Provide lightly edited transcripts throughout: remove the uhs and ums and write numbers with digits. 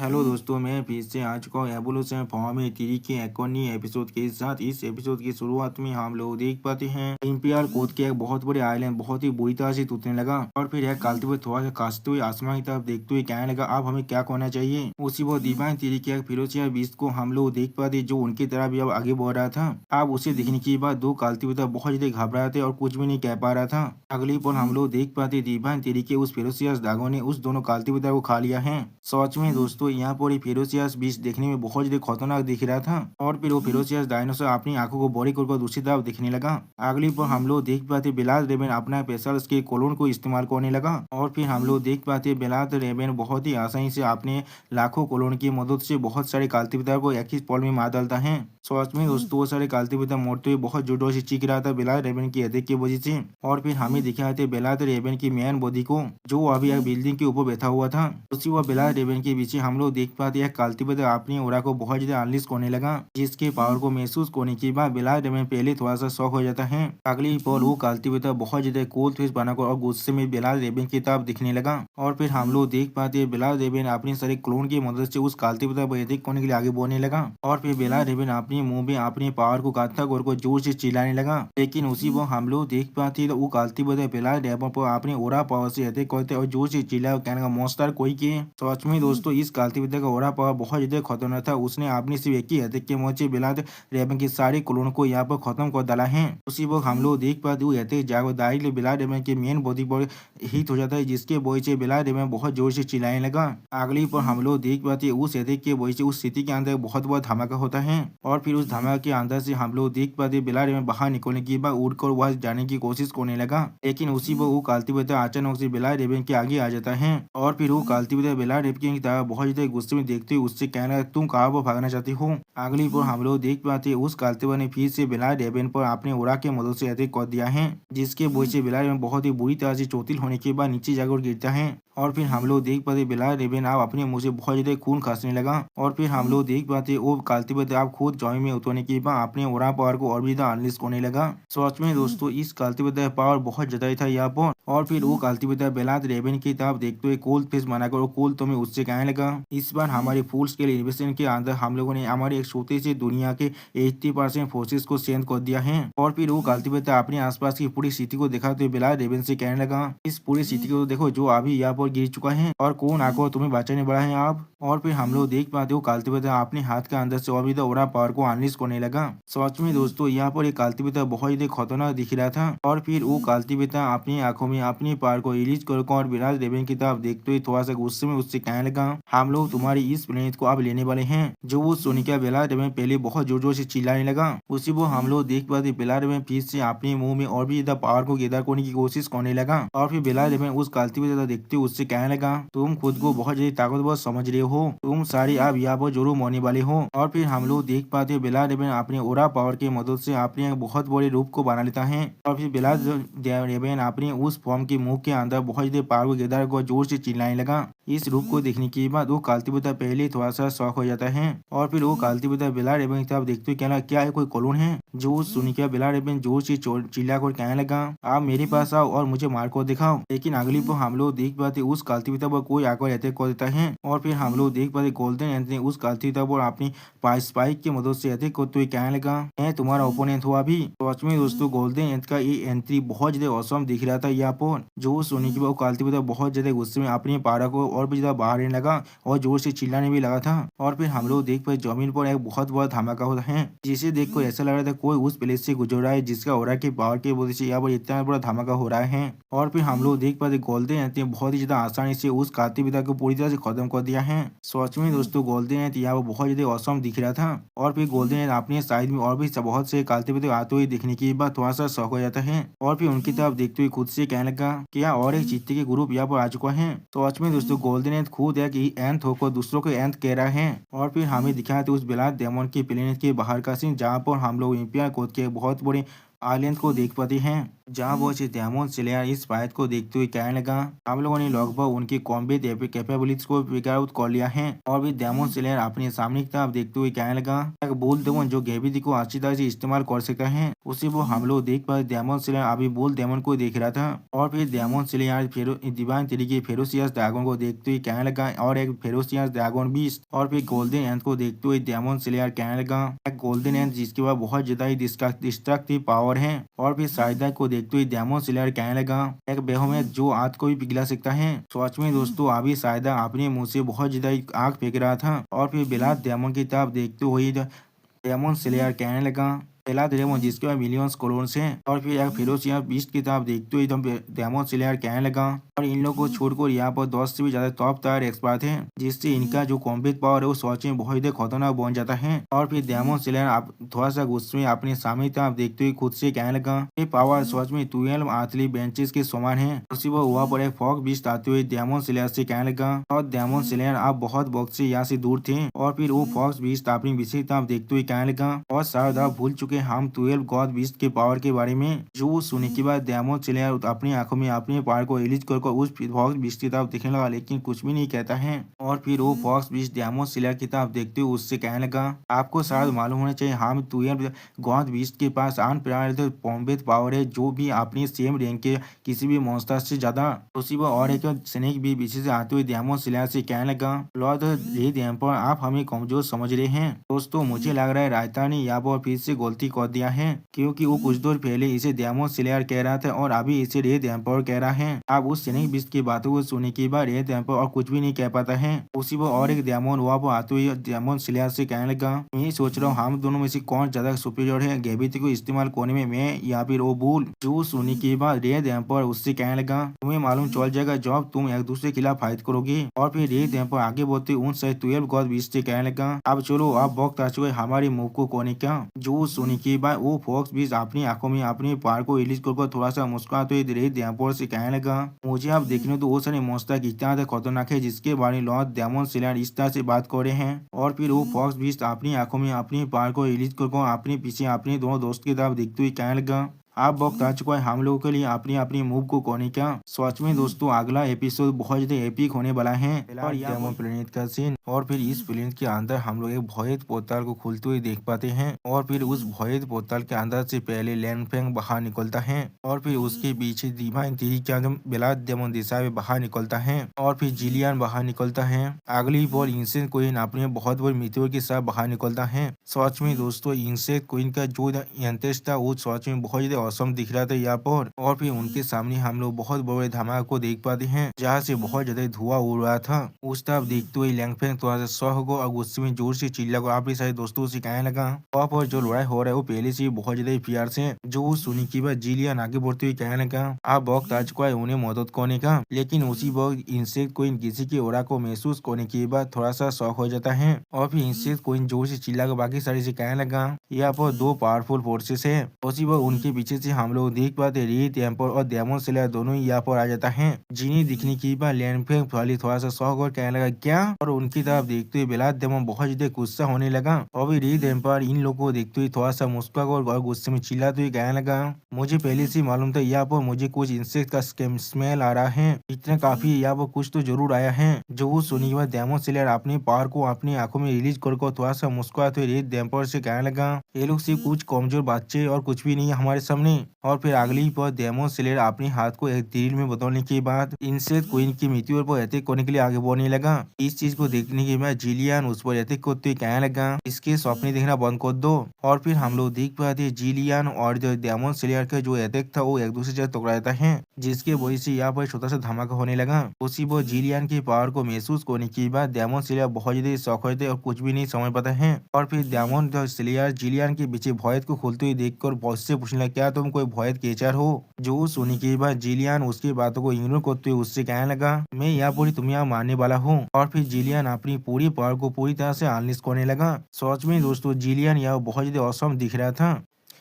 Hello दोस्तों, मैं फिर से आ चुका हूँ एवोल्यूशन फॉर्म थ्री के एक और नए एपिसोड के साथ। इस एपिसोड की शुरुआत में हम लोग देख पाते हैं इंपियर कोद के एक बहुत बड़े आइलैंड बहुत ही बुरी तरह से टूटने लगा और फिर एक कालते हुए थोड़ा सा खांसते हुए आसमान की तरफ देखते हुए कहने लगा, अब हमें क्या करना चाहिए। उसी वो डिवाइन थ्री के एक फिरोसिया बीस्ट को हम लोग देख पाते जो उनकी तरह भी अब आगे बढ़ रहा था। अब उसे देखने के बाद दो कालते हुए बहुत ज्यादा घबरा थे और कुछ भी नहीं कह पा रहा था। अगली पल हम लोग देख पाते डिवाइन थ्री के उस फिरोसियस दागों ने उस दोनों कालते हुए को खा लिया है। सच में दोस्तों, यहाँ पर फेरोसियस बीस्ट देखने में बहुत ज्यादा खतरनाक दिख रहा था और फिर वो फेरोसियस डायनासोर अपनी आंखों को बड़ी कर दूसरी तरफ दिखने लगा। अगली पर हम लोग देख पाते बेलाद रेबन अपना स्पेशल के कोलोन को इस्तेमाल करने लगा और फिर हम लोग देख पाते बेलाद रेबन बहुत ही आसानी से अपने लाखों कोलोन की मदद से बहुत सारे कालती पिता को एक ही पल में मार डालता है। सच में दोस्तों, वो सारे कालती पिता मोड़ते हुए बहुत जोरों से चीख रहा था बेलाद रेबन की अटैक की वजह से। और फिर हमें दिखाते थे बेलाद रेबन की मैन बॉडी को जो अभी एक बिल्डिंग के ऊपर बैठा हुआ था। उसी वो बेलाद रेबन के पीछे हम लोग देख पाते हैं कालती पिता अपनी ओरा को बहुत ज्यादा अनलिश करने लगा, जिसके पावर को महसूस करने के बाद बेलाद रेबन पहले थोड़ा सा शौक हो जाता है। अगली पल वो कालती पिता बहुत ज्यादा कोल्ड फेस बनाकर और गुस्से में बेलाद रेबन की तरफ दिखने लगा। और फिर हम लोग देख पाते हैं बेलाद रेबन अपने सारे क्लोन की मदद से उस कालती पिता को अटैक करने के लिए आगे बढ़ने लगा। और फिर बेलाद रेबन अपने मुंह में अपने पावर को काटता और जोर से चिल्लाने लगा। लेकिन उसी वो हम लोग देख पाते वो कालती पिता बेलाद रेबन पर अपने ओरा पावर से अटैक करते और जोर से चिल्ला कहने का मॉन्स्टर कोई के। सच में दोस्तों, इस कालती पिता का ओरा पावर बहुत ज्यादा खतरनाक था। उसने अपने सिर्फ एक ही अटैक के मौके बेलाद रेबन के सारे क्लोन को यहाँ पर खत्म कर डाला है। उसी वक्त हम लोग देख पाते वो अटैक जाकर डायरेक्टली बेलाद रेबन के मेन बॉडी पर हिट हो जाता है, जिसके वजह से बेलाद रेबन बहुत जोर से चिल्लाने लगा। अगली पर हम लोग देख पाते उस अटैक के वजह से उस सिटी के अंदर बहुत बड़ा धमाका होता है और फिर उस धमाके के अंदर से हम लोग देख पाते बेलाद रेबन बाहर निकलने के बाद उड़कर वहां जाने की कोशिश करने लगा। लेकिन उसी पर वो कालती पिता अचानक से बेलाद रेबन के आगे आ जाता है और फिर वो कालती पिता बेलाद रेबन की तरह बहुत ज्यादा गुस्से में देखते हुए उससे कहना, तुम कहाँ पर भागना चाहती हो। अगली पर हम लोग देख पाते उस कालती पिता ने फिर से बेलाद रेबन पर अपने ओरा के मदद से अटैक कर दिया है, जिसके वजह से बेलाद रेबन बहुत ही बुरी तरह से चोटिल होने के बाद नीचे जाकर गिरता है। और फिर हम लोग देख पाते बेलाद रेबन आप अपने मुंह से बहुत ज्यादा खून खांसने लगा। और फिर हम लोग देख पाते वो कालती पिता आप खुद जमीन में उतरने के बाद अपने ओरा पावर को और भी ज्यादा अनलिश करने लगा। सच में दोस्तों, इस कालती पिता पावर बहुत ज्यादा था यहाँ पर। और फिर वो कालती पिता बेलाद रेबन की तरफ देखते हुए कोल्ड फेस बनाकर कोल्ड तो में उससे कहने लगा, इस बार हमारी फुल स्केल इन्वेस्टमेंट के अंदर हम लोगों ने हमारे एक छोटे से दुनिया के 80% फोर्सेस को सेंड कर दिया है। और फिर वो कालती पिता अपने आसपास की पूरी सिटी को दिखाते हुए बेलाद रेबन से कहने लगा, इस पूरी सिटी को देखो जो अभी यहाँ पर गिर चुका है और कौन आकर तुम्हें बचाने वाला है आप। और फिर हम लोग देख पाते हो कालती पिता अपने हाथ के अंदर से और भी ओरा पावर को अनलिश करने लगा। सच में दोस्तों, यहाँ पर एक कालती पिता बहुत ही खतरनाक दिख रहा था। और फिर वो कालती पिता अपनी आंखों में अपनी पावर को रिलीज कर और बेलाद रेबन की तरफ देखते हुए थोड़ा सा गुस्से में उससे कहने लगा, हम लोग तुम्हारी इस प्लेनेट को अब लेने वाले हैं। जो वो सुनिका बेलाद रेबन पहले बहुत जोर जोर से चिल्लाने लगा। उसी वो हम लोग देख पाते बेलाद रेबन फिर से अपने मुंह में और भी ज्यादा पावर को गैदर करने की कोशिश करने लगा। और फिर बेलाद रेबन उस कालती पिता देखते हुए उससे कहने लगा, तुम खुद को बहुत ज्यादा ताकतवर समझ रहे हो, तुम सारी अब यहाँ पर जरूर मरने वाले हो। और फिर हम लोग देख पाते बेलाद रेबन अपने ओरा पावर की मदद से अपने एक बहुत बड़े रूप को बना लेता है। और फिर बेलाद रेबन अपने उस फॉर्म के मुंह के अंदर बहुत ज्यादा पावर को गैदर कर जोर से चिल्लाने लगा। इस रूप को देखने के बाद वो कालती पिता पहले थोड़ा सा शौक हो जाता है। और फिर वो कालती पिता बेलाद रेबन की तरफ देखते हुए कहना, क्या है कोई क्लोन है। जो सुनिका बेलाद रेबन जोर से चिल्ला कर कहने लगा, आप मेरे पास आओ और मुझे मार कर दिखाओ। लेकिन अगली पर हम लोग देख पाते उस कालती पिता पर कोई आकर अटैक कर देता है। और फिर हम लोग देख पाते गोल्डन एंथ ने उस कालती पिता पर अपनी स्पाइक की मदद से अटैक करते हुए कहने लगा, मैं तुम्हारा ओपोनेंट हुआ अभी। सच में दोस्तों, गोल्डन एंथ का ये एंट्री बहुत ज्यादा औसम दिख रहा था यहाँ पर। जो सुनी के बाद कालती पिता बहुत ज्यादा गुस्से में अपनी पारा को और भी ज्यादा बाहर लगा और जोर से चिल्लाने भी लगा था। और फिर हम लोग देख पाए जमीन पर एक बहुत बड़ा धमाका होता है, जिसे देख कर ऐसा लग रहा था कोई उस प्लेस से गुजर रहा है, जिसका ओरा के पावर की वजह से यहाँ पर इतना बड़ा धमाका हो रहा है। और फिर हम लोग देख पाते गोल्डन एंथ ने बहुत ही ज्यादा आसानी से उस कालती पिता को पूरी तरह से खत्म कर दिया है। सच में दोस्तों, गोल्डन एंथ यहाँ पर बहुत ज्यादा औसम दिख रहा था। और फिर गोल्डन एंथ अपने साइड में और भी बहुत से कालती पिता आते हुए देखने के बाद थोड़ा सा शौक हो जाता है। और फिर उनकी तरफ देखते हुए खुद से कहने लगा, क्या और एक चीते के ग्रुप यहाँ पर आ चुका है। तो सच में दोस्तों, गोल्डन एंथ खुद एक ही एंथ होकर दूसरों को एंथ कह रहा है। और फिर हमें दिखाया था उस बेलाद डेमन के प्लेनेट के बाहर का सीन, जहाँ पर हम लोग इंपियर कोड के बहुत बड़े आइलैंड को देख पाते हैं, जहाँ वो डेमन स्लेयर इस फाइट को देखते हुए कहने लगा हम लोगों ने लगभग उनकी कॉम्बैट कैपेबिलिटीज को फिगर आउट कर लिया है। और भी डेमन स्लेयर अपने सामने की तरफ देखते हुए कहने लगा एक बोल डेमन जो ग्रेविटी को अच्छी तरह से इस्तेमाल कर सकता है, उसे वो हम लोग देख पाए। डेमन स्लेयर अभी बोल डेमन को देख रहा था और फिर डेमन स्लेयर डिवाइन तरीके फेरोसियस ड्रैगन को देखते हुए कहने लगा और एक फेरोसियस ड्रैगन बीस्ट। और फिर गोल्डन एंड को देखते हुए डेमन स्लेयर कहने लगा एक गोल्डन एंड जिसके बाद बहुत ज्यादा ही डिस्ट्रक्टिव पावर है। और फिर साइडा को देखते हुए डेमन स्लेयर कहने लगा एक बेहोमेट जो आग को भी पिघला सकता है। सच में दोस्तों अभी साइडा अपने मुंह से बहुत ज्यादा आग फेंक रहा था। और फिर बेलाद डेमन की तरफ देखते हुए डेमन स्लेयर कहने लगा पहला ड्रेमन जिसके पास मिलियंस क्लोन्स हैं। और फिर एक फेरोसियस बीस्ट की तरफ देखते हुए एकदम डेमन स्लेयर कहने लगा और इन लोगों को छोड़कर यहाँ पर 10 से भी ज्यादा टॉप टायर एक्सपर्ट हैं, जिससे इनका जो कॉम्बैट पावर है वो सच में बहुत ही खतरनाक बन जाता है। और फिर डेमन स्लेयर आप थोड़ा सा गुस्से में अपने सामने तरफ देखते हुए खुद से कहने लगा ये पावर सच में 12 आर्थिली बेंचेस के समान है। उसी वो वहाँ पर एक फॉग बीस्ट आते हुए डेमन स्लेयर से कहने लगा और डेमन स्लेयर आप बहुत वक्त से यहाँ से दूर थे। और फिर वो फॉक्स बीस्ट अपनी विशेष तरफ देखते हुए कहने लगा और शायद आप भूल चुके हम 12 गॉड बीस्ट के पावर के बारे में। जो सुनने के बाद डेमन स्लेयर अपनी आंखों में अपने पावर को रिलीज कर उस फॉक्स बीस्ट की तरफ देखने लगा, लेकिन कुछ भी नहीं कहता है। और फिर वो फॉक्स बीस्ट डेमन स्लेयर की तरफ देखते हुए उससे कहने लगा आपको शायद मालूम होना चाहिए हम 12 गॉड बीस्ट के पास अनप्रेडिक्टेबल कॉम्बैट पावर है, जो भी अपनी सेम रैंक के किसी भी मॉन्स्टर से ज्यादा। उसी वो और एक स्नेक भी पीछे से आते हुए डेमन स्लेयर से कहने लगा लॉर्ड रेड एम्पर आप हमें कमजोर समझ रहे हैं। दोस्तों मुझे लग रहा है रायता ने यहाँ पर फिर से गलती कर दिया है, क्योंकि वो कुछ देर पहले इसे डेमन स्लेयर कह रहा था और अभी इसे रेड एम्पर कह रहा है। अब उस स्नेक बीस्ट की बातों को सुनने के बाद रेड एम्पर और कुछ भी नहीं कह पाता है। उसी वो और एक डेमन वहाँ पर आते हुए डेमन स्लेयर से कहने लगा मैं सोच रहा हूँ हम दोनों में से कौन ज्यादा सुपीरियर है ग्रेविटी को इस्तेमाल करने में, मैं या फिर वो बुल। जो सुनने के बाद रेड एम्पर उससे कहने लगा तुम्हें मालूम चल जाएगा जब तुम एक दूसरे के खिलाफ फाइट करोगे। और फिर रेड एम्पर आगे बढ़ते उन से 12 गॉड बीस्ट से कहने लगा अब चलो अब वक्त आ चुका है हमारे मूव को करने का। जो सुनने के बाद वो फॉक्स बीस्ट अपनी आंखों में अपने पार को रिलीज कर थोड़ा सा मुस्कुराते हुए रेड एम्पर से कहने लगा मुझे आप देखने तो वो सारे मॉन्स्टर कितना ज्यादा खतरनाक है जिसके बारे में लॉर्ड डेमन स्लेयर इस तरह से बात कर रहे हैं। और फिर वो फॉक्स बीस्ट अपनी आंखों में अपने पार को रिलीज कर अपने पीछे अपने दोनों दोस्त की तरफ देखते हुए कहने लगा अब वक्त आ चुका है हम लोगों के लिए अपनी अपनी मूव को करने का। सच में दोस्तों अगला एपिसोड बहुत ज्यादा एपिक होने वाला है और डेमन प्लेनेट का सीन। और फिर इस प्लेनेट के अंदर हम लोग एक भयत पोर्टल को खुलते हुए देख पाते हैं। और फिर उस भयत पोर्टल के अंदर से पहले लैंगफेंग बाहर निकलता है और फिर उसके पीछे डिवाइन थ्री का बेलाद डेमन दिशा में बाहर निकलता है। और फिर जिलियन बाहर निकलता है। अगली बार इंसेंट क्वीन अपने बहुत बड़ी मित्रों के साथ बाहर निकलता है। सच में दोस्तों इंसेंट क्वीन का जो एंटेस्ट था वो सच में बहुत ज्यादा औसम दिख रहा था यहाँ पर। और फिर उनके सामने हम लोग बहुत बड़े धमाके को देख पाते हैं जहाँ से बहुत ज्यादा धुआं उड़ रहा था। उस तरफ देखते हुए लैंगफेंग थोड़ा सा शौक को और गुस्से में जोर से चिल्ला को अपने सारे दोस्तों से कहने लगा। वहाँ पर जो लड़ाई हो रहा है वो पहले से बहुत ज्यादा प्यार से। जो सुनी की बात जिलियन आगे बढ़ते हुए कहने लगा आप वक्त आ चुका है उन्हें मदद करने का। लेकिन उसी वक्त इंसेक्ट क्वीन किसी के ओरा को महसूस करने के बाद थोड़ा सा शौक हो जाता है। और फिर इंसेक्ट क्वीन जोर से चिल्ला कर बाकी सारे से कहने लगा यहाँ पर 2 पावरफुल फोर्सेस है। उसी वक्त उनके पीछे से हम लोग देख पाते रेड एम्पर और डेमन स्लेयर दोनों ही यहाँ पर आ जाता है। जिन्हें दिखने की बात लैंगफेंग थोड़ा सा शौक और कहने लगा क्या। और उनकी तरफ देखते हुए बेलाद डेमन बहुत ज्यादा गुस्सा होने लगा। और भी रेड एम्पर इन लोगों को देखते हुए थोड़ा सा मुस्कुरा और गुस्से में चिल्लाते हुए कहने लगा मुझे पहले से मालूम था यहाँ पर मुझे कुछ इंसेक्ट का स्मेल आ रहा है, इतना काफी यहाँ पर कुछ तो जरूर आया है। जो सुनने के बाद डेमन स्लेयर अपने पावर को अपनी आंखों में रिलीज कर थोड़ा सा मुस्कुराते हुए रेड एम्पर से कहने लगा ये लोग सिर्फ कुछ कमजोर बच्चे और कुछ भी नहीं है हमारे सामने। और फिर अगली पर डेमन स्लेयर अपने हाथ को एक तीर में बदलने के बाद इंसेक्ट क्वीन की मृत्यु पर अटैक करने के लिए आगे बढ़ने लगा। इस चीज को देखने के बाद जिलियन उस पर अटैक करते हुए कहने लगा इसके सपने देखना बंद कर दो। और फिर हम लोग देख पाते जिलियन और डेमन स्लेयर का जो अटैक था वो एक दूसरे से टकराता है, जिसके वजह से यहाँ पर छोटा सा धमाका होने लगा। उसी वो जिलियन के पावर को महसूस करने के बाद डेमन स्लेयर बहुत ज्यादा शौक होते और कुछ भी नहीं समझ पाता है। और फिर डेमन स्लेयर जिलियन के पीछे भयत को खोलते हुए देखकर बॉस से पूछने लगा क्या तुम कोई भयत केचर हो। जो सुनने के बाद जिलियन उसकी बातों को इग्नोर करते हुए उससे कहने लगा मैं यहाँ पूरी तुम्हें यहाँ मारने वाला हूँ। और फिर जिलियन अपनी पूरी पावर को पूरी तरह से अनलिश करने लगा। सच में दोस्तों जिलियन यह बहुत ज्यादा औसम दिख रहा था।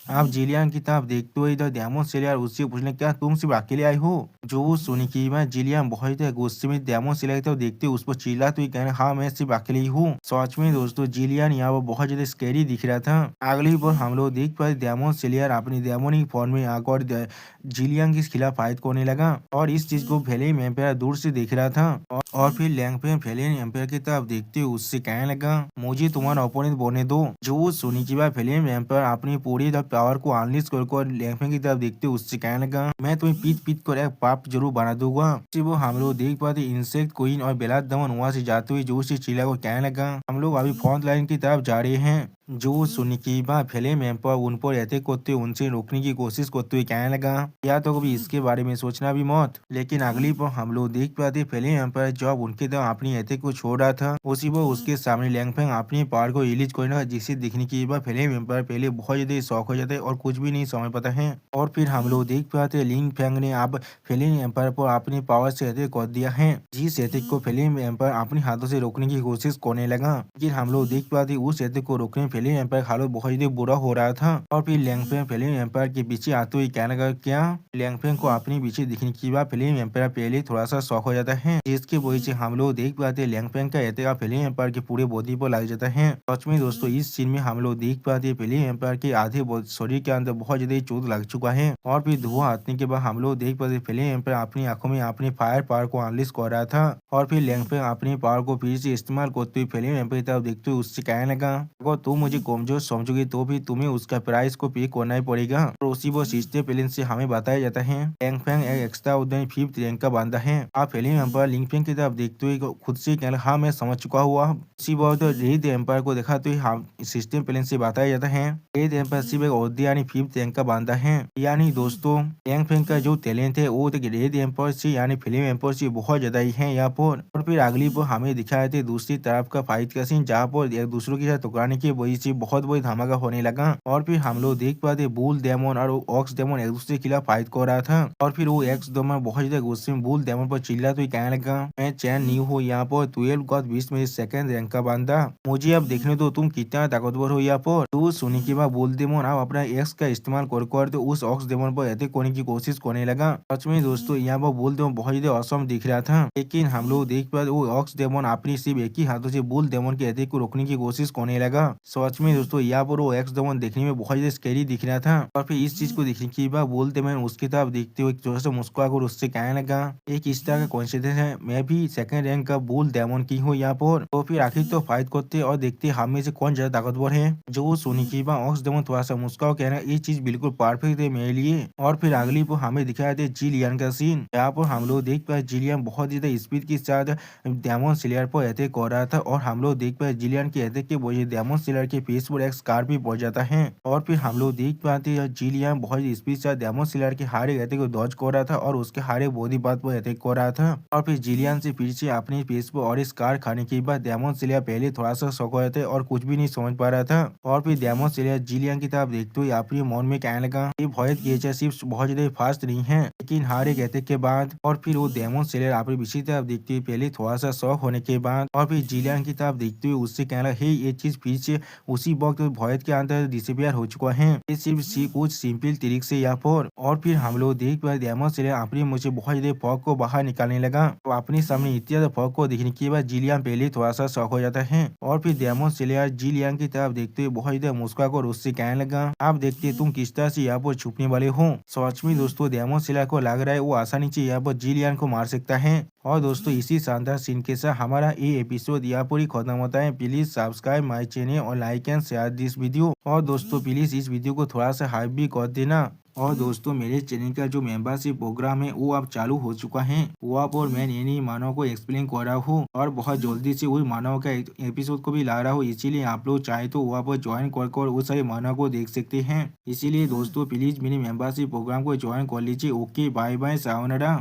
आप जिलियन की तरफ देखते हुए इधर डेमन स्लेयर उससे पूछने क्या तुम सिर्फ अकेले आई हो। जो वो सुनी की मैं जिलियन बहुत ही गुस्से में डेमन स्लेयर की तरफ देखते हुए उस पर चिल्लाते हुए कहने हाँ मैं सिर्फ अकेले ही हूँ। सच में दोस्तों जिलियन यहाँ पर बहुत ज्यादा स्कैरी दिख रहा था। अगली बार हम लोग देख पाए डेमन स्लेयर अपनी डेमोनिक फॉर्म में आकर जिलियन के खिलाफ फाइट करने लगा और इस चीज को फेलियन एम्पायर दूर से देख रहा था। और फिर लैंगफेंग फेलियन एम्पायर की तरफ देखते हुए उससे कहने लगा मुझे तुम्हारा ओपोनेंट बनने दो। जो सुनी की बात फेलियन एम्पायर अपनी पूरी पावर को अनलीश कर लैंगफेंग की तरफ देखते हुए उससे कहने लगा मैं तुम्हें पीट पीट कर एक पाप जरूर बना दूंगा। वो हम लोग देख पाते इंसेक्ट क्वीन और बेलाद दमन वहां से जाते हुए जोर से चिल्ला को कहने लगा हम लोग अभी फ्रंट लाइन की तरफ जा रहे हैं। जो सुनिकीबा फेलियन एम्पायर उन पर अटैक करते हुए उनसे रोकने की कोशिश करते हुए कहने लगा या तो कभी इसके बारे में सोचना भी मत। लेकिन अगली पर हम लोग देख पाते फेलियन एम्पायर जब उनके तरफ अपनी अटैक को छोड़ रहा था उसी पर उसके सामने लैंगफेंग अपनी पावर को रिलीज करना जिसे दिखने की बार फेलियन एम्पायर पहले बहुत ज्यादा शौक हो जाता है और कुछ भी नहीं समझ पाता है। और फिर हम लोग देख पाते लिंग फेंग ने अब फेलियन एम्पायर पर अपनी पावर से अटैक कर दिया है जिस अटैक को फेलियन एम्पायर अपने हाथों से रोकने की कोशिश करने लगा। लेकिन हम लोग देख पाते उस अटैक को रोकने फेलियन एम्पायर हालत बहुत ही बुरा हो रहा था। और फिर लैंगफेंग फेलियन एम्पायर के पीछे आते हुए कहने लगा क्या। लैंगफेंग को अपने पीछे दिखने की बात फेलियन एम्पायर पहले थोड़ा सा शौक हो जाता है जिसके वजह से हम लोग देख पाते लैंगफेंग का अटैक फेलियन एम्पायर के पूरे बॉडी पर लग जाता है। सच में दोस्तों इस सीन में हम लोग देख पाते फेलियन एम्पायर के आधे शरीर के अंदर बहुत ज्यादा चोट लग चुका है। और फिर धुआं आने के बाद हम लोग देख पाते फेलियन एम्पायर अपनी आंखों में अपनी फायर पावर को अनलीश कर रहा था। और फिर लैंगफेंग अपनी पावर को फिर से इस्तेमाल करते हुए फेलियन एम्पायर की तरफ देखते हुए उससे कहने लगा अगर तुम मुझे कमजोर समझोगे तो भी तुम्हें उसका प्राइस को पे करना ही पड़ेगा। और उसी वो सिस्टर प्लेन से हमें बताया जाता है लैंगफेंग एक एक्स्ट्रा उद्यमी 5th रैंक का बंदा है। आप फेलियन एम्पायर लिंगफेंग की तरफ देखते हुए खुद से कहना हाँ मैं समझ चुका हुआ। उसी बहुत रेड एम्पायर को देखा तो हम सिस्टम प्लेन से बताया जाता है रेड एम्पायर सिर्फ एक औहदे यानी 5th रैंक का बंदा है। यानी दोस्तों लैंगफेंग का जो टैलेंट है वो रेड एम्पायर से यानी फेलियन एम्पायर से बहुत ज्यादा ही है यहाँ पर। और फिर अगली पर हमें दिखाए थे दूसरी तरफ का फाइट का सीन जहाँ पर एक दूसरे के साथ टकराने की वजह से बहुत बड़ी धमाका होने लगा। और फिर हम लोग देख पाते बुल डेमन और ऑक्स डेमन एक दूसरे के खिलाफ फाइट कर रहा था। और फिर वो एक्स डेमन बहुत ज्यादा गुस्से में बुल डेमन पर चिल्ला तो कहने लगा मैं चैन नहीं हूँ यहाँ पर 12 गॉड 20 में 2nd रैंक का बंदा मुझे अब देखने दो तुम कितना ताकतवर हो यहाँ पर। तो सुनी के बाद बुल डेमन अब अपना एक्स का इस्तेमाल कर तो उस ऑक्स डेमन पर अटैक करने की कोशिश करने लगा। सच में दोस्तों यहाँ पर बुल डेमन बहुत ज्यादा असम दिख रहा था। लेकिन हम लोग देख पाते वो ऑक्स डेमन अपनी सिर्फ एक ही हाथों से बुल डेमन के अटैक को रोकने की कोशिश करने लगा। सच में दोस्तों यहाँ पर वो एक्स डेमन देखने में बहुत ज्यादा स्कैरी दिख रहा था। और फिर इस चीज को देखने के बाद बोलते मैं उसकी तरफ देखते हुए थोड़ा सा मुस्कुराकर उससे कहने लगा एक इस तरह का कॉन्सिडेंस है मैं भी 2nd रैंक का बुल डेमन की हूँ यहाँ पर। तो फिर आखिर तो फाइट करते और देखते हम में से कौन ज्यादा ताकतवर है। जो सुनी की बात ऑक्स डेमन थोड़ा सा मुस्कुरा कहना ये चीज बिल्कुल परफेक्ट है मेरे लिए। और फिर अगली पर हमें दिखाया थे जिलियन का सीन। यहाँ पर हम लोग देख पाए जिलियन बहुत ज्यादा स्पीड के साथ डेमन स्लेयर पर अटैक कर रहा था। और हम लोग देख पाए जिलियन के अटैक के वजह डेमन स्लेयर के फेस पर एक स्कार भी पड़ जाता है। और फिर हम लोग देख पाते हैं जिलियन बहुत स्पीड से डेमन स्लेयर के हारे अटैक को डॉज कर रहा था और उसके हारे बॉडी पार्ट पर अटैक कर रहा था। और फिर जिलियन से फिर से अपने फेस पर और स्कार खाने के बाद डेमन स्लेयर पहले थोड़ा सा शॉक हो जाता है और कुछ भी नहीं समझ पा रहा था। और फिर डेमन स्लेयर जिलियन की तरफ देखते हुए अपने मन में कहने लगा ये भयत क्रिएचर सिर्फ बहुत ज्यादा फास्ट नहीं है लेकिन हर एक अटैक के बाद। और फिर वो डेमन स्लेयर अपनी पीछे तरफ देखते हुए पहले थोड़ा सा शॉक होने के बाद और फिर जिलियन की तरफ देखते हुए उससे कहना हे ये चीज फिर से उसी वक्त भयत के अंदर डिसअपियर हो चुका है ये सिर्फ कुछ सिंपल तरीके से यहाँ पर। और फिर हम लोग देख पाए डेमन स्लेयर अपनी मुझे बहुत ज्यादा फॉग को बाहर निकालने लगा। तो अपने सामने इतनी ज्यादा फॉग को देखने के बाद जिलियन पहले थोड़ा सा शॉक हो जाता है। और फिर डेमन स्लेयर जिलियन की तरफ देखते हुए बहुत ज्यादा मुस्कुराकर उससे कहने लगा आप देखते तुम किस तरह से यहाँ पर छुपने वाले हो। सच में दोस्तों डेमन स्लेयर को लग रहा है वो आसानी से यहाँ पर जिलियन को मार सकता है। और दोस्तों इसी शानदार सीन के साथ हमारा ये एपिसोड यहाँ पर ही खत्म होता है। प्लीज सब्सक्राइब माय चैनल और like and share this video. और दोस्तों प्लीज इस वीडियो को थोड़ा सा हाइप भी कर देना। और दोस्तों मेरे चैनल का जो मेंबरशिप प्रोग्राम है वो अब चालू हो चुका है। वो आप और मैं नई मानव को एक्सप्लेन कर रहा हूँ और बहुत जल्दी से वही मानव का एपिसोड को भी ला रहा हूँ। इसीलिए आप लोग चाहे तो वो आप ज्वाइन कर वो सारे मानव को देख सकते हैं। इसीलिए दोस्तों प्लीज मेरे मेंबरशिप प्रोग्राम को ज्वाइन कर लीजिए। Okay bye bye sayonara.